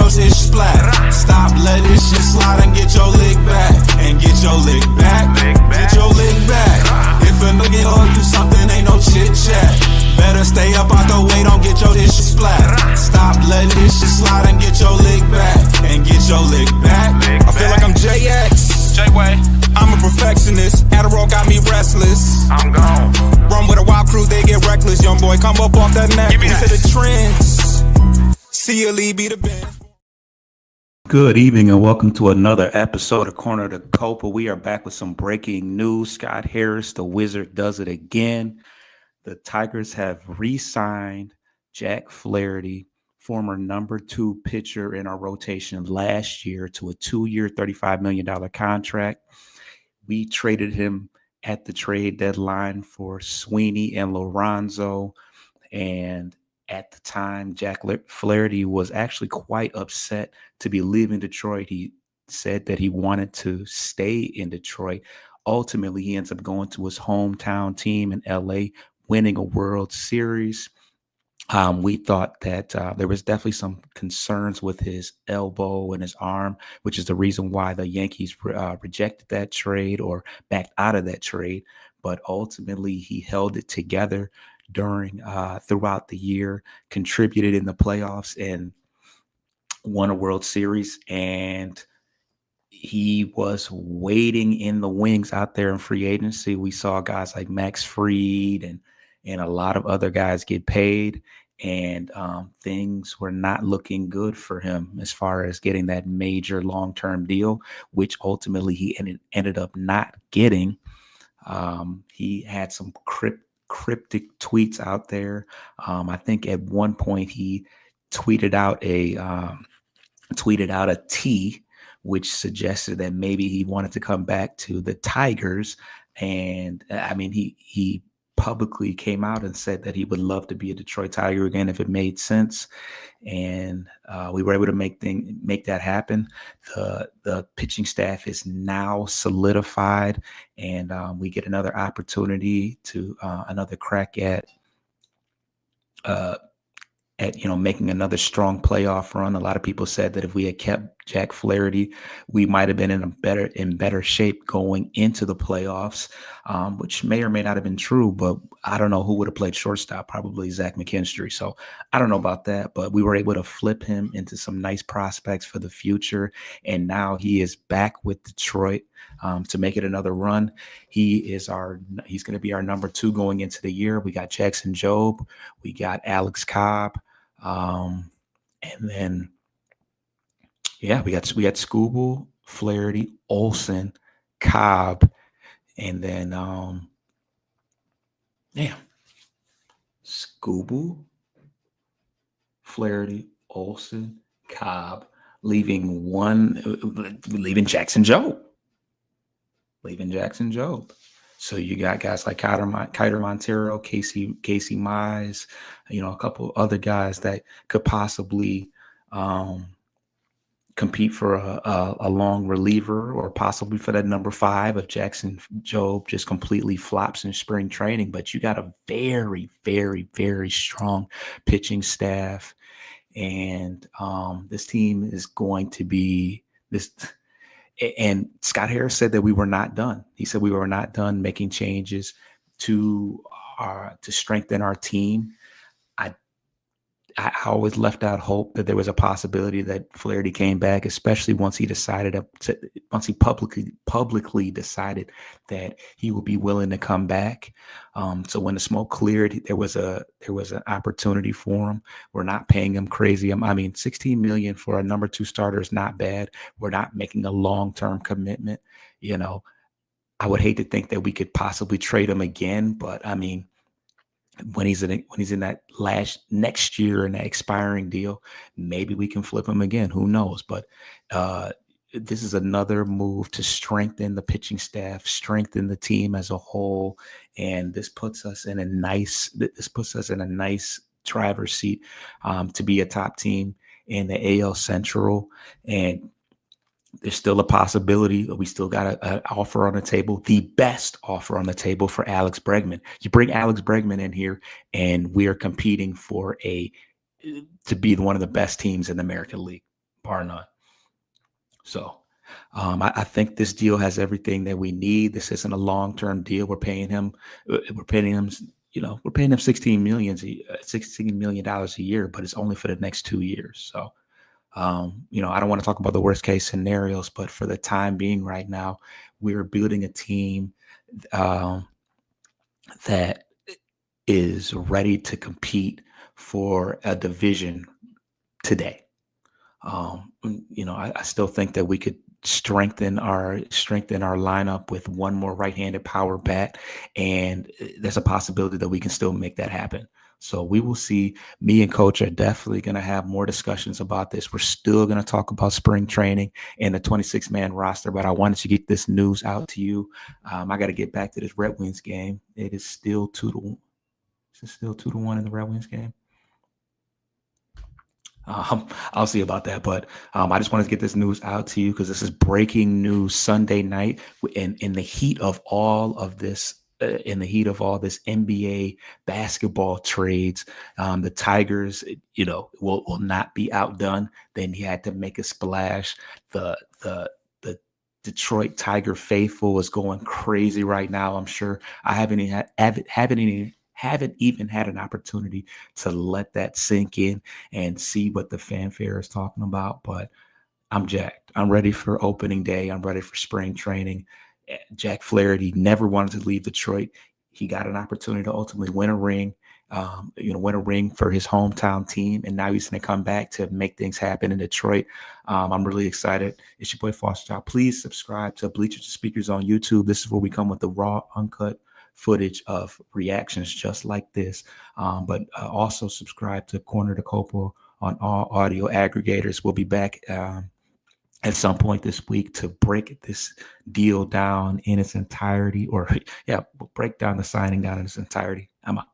your shit splat. Stop letting this shit slide and get your lick back. And get your lick back. Get your lick back. If a nigga hold you something, ain't no chit chat. Better stay up out the way, don't get your shit splat. Stop letting this shit slide and get your lick back. And get your lick back. I feel like I'm JX. J-Way. I'm a perfectionist. Adderall got me restless. I'm gone. Run with a wild crew, they get reckless. Young boy, come up off that neck. Give me Into that. the trends. See you, Lee, be the band. Good evening and welcome to another episode of Corner to Copa. We are back with some breaking news. Scott Harris, the Wizard, does it again. The Tigers have re-signed Jack Flaherty, former number 2 pitcher in our rotation last year, to a 2-year, $35 million contract. We traded him at the trade deadline for Sweeney and Lorenzo, and at the time, Jack Flaherty was actually quite upset to be leaving Detroit. He said that he wanted to stay in Detroit. Ultimately, he ends up going to his hometown team in LA, winning a World Series. We thought that there was definitely some concerns with his elbow and his arm, which is the reason why the Yankees rejected that trade or backed out of that trade. But ultimately, he held it together throughout the year, contributed in the playoffs, and won a World Series. And he was waiting in the wings out there in free agency. We saw guys like Max Fried and a lot of other guys get paid, and things were not looking good for him as far as getting that major long-term deal, which ultimately he ended up not getting. He had some cryptic tweets out there. I think at one point he tweeted out a T, which suggested that maybe he wanted to come back to the Tigers. And I mean, he publicly came out and said that he would love to be a Detroit Tiger again if it made sense. And we were able to make that happen. The pitching staff is now solidified, and we get another opportunity to another crack at making another strong playoff run. A lot of people said that if we had kept Jack Flaherty, we might have been in better shape going into the playoffs, which may or may not have been true. But I don't know who would have played shortstop. Probably Zach McKinstry. So I don't know about that. But we were able to flip him into some nice prospects for the future, and now he is back with Detroit to make it another run. He's going to be our number 2 going into the year. We got Jackson Jobe, we got Alex Cobb. And then, we got Skubal, Flaherty, Olsen, Cobb, and then, Skubal, Flaherty, Olsen, Cobb, leaving Jackson Jobe. So you got guys like Kiter Montero, Casey Mize, a couple other guys that could possibly compete for a long reliever, or possibly for that number 5 if Jackson Jobe just completely flops in spring training. But you got a very, very, very strong pitching staff, and this team is going to be this. And Scott Harris said that we were not done. He said we were not done making changes to strengthen our team. I always left out hope that there was a possibility that Flaherty came back, especially once he publicly decided that he would be willing to come back. So when the smoke cleared, there was an opportunity for him. We're not paying him crazy. I mean, $16 million for a number 2 starter is not bad. We're not making a long-term commitment. I would hate to think that we could possibly trade him again, but I mean, when he's in that next year in that expiring deal, maybe we can flip him again. Who knows? But this is another move to strengthen the pitching staff, strengthen the team as a whole, and this puts us in a nice driver's seat to be a top team in the AL Central. And there's still a possibility. We still got an offer on the table, the best offer on the table for Alex Bregman. You bring Alex Bregman in here, and we are competing to be one of the best teams in the American League. bar none. So I think this deal has everything that we need. This isn't a long-term deal. We're paying him. We're paying him. We're paying him $16 million a year, but it's only for the next 2 years. So, I don't want to talk about the worst case scenarios, but for the time being, right now, we're building a team um, that is ready to compete for a division today. I still think that we could strengthen our lineup with one more right-handed power bat, and there's a possibility that we can still make that happen. So we will see. Me and Coach are definitely going to have more discussions about this. We're still going to talk about spring training and the 26-man roster, but I wanted to get this news out to you. I got to get back to this Red Wings game. It is still 2-1. Is it still 2-1 in the Red Wings game? I'll see about that, but I just wanted to get this news out to you because this is breaking news Sunday night in the heat of all of this. In the heat of all this NBA basketball trades, the Tigers, will not be outdone. Then he had to make a splash. The Detroit Tiger faithful is going crazy right now. I'm sure I haven't even had an opportunity to let that sink in and see what the fanfare is talking about. But I'm jacked. I'm ready for opening day. I'm ready for spring training. Jack Flaherty never wanted to leave Detroit. He got an opportunity to ultimately win a ring, win a ring for his hometown team. And now he's going to come back to make things happen in Detroit. I'm really excited. It's your boy Foster Child. Please subscribe to Bleachers to Speakers on YouTube. This is where we come with the raw, uncut footage of reactions just like this. But also subscribe to Corner to Copa on all audio aggregators. We'll be back at some point this week to break this deal down in its entirety, or we'll break down the signing down in its entirety. I'm out.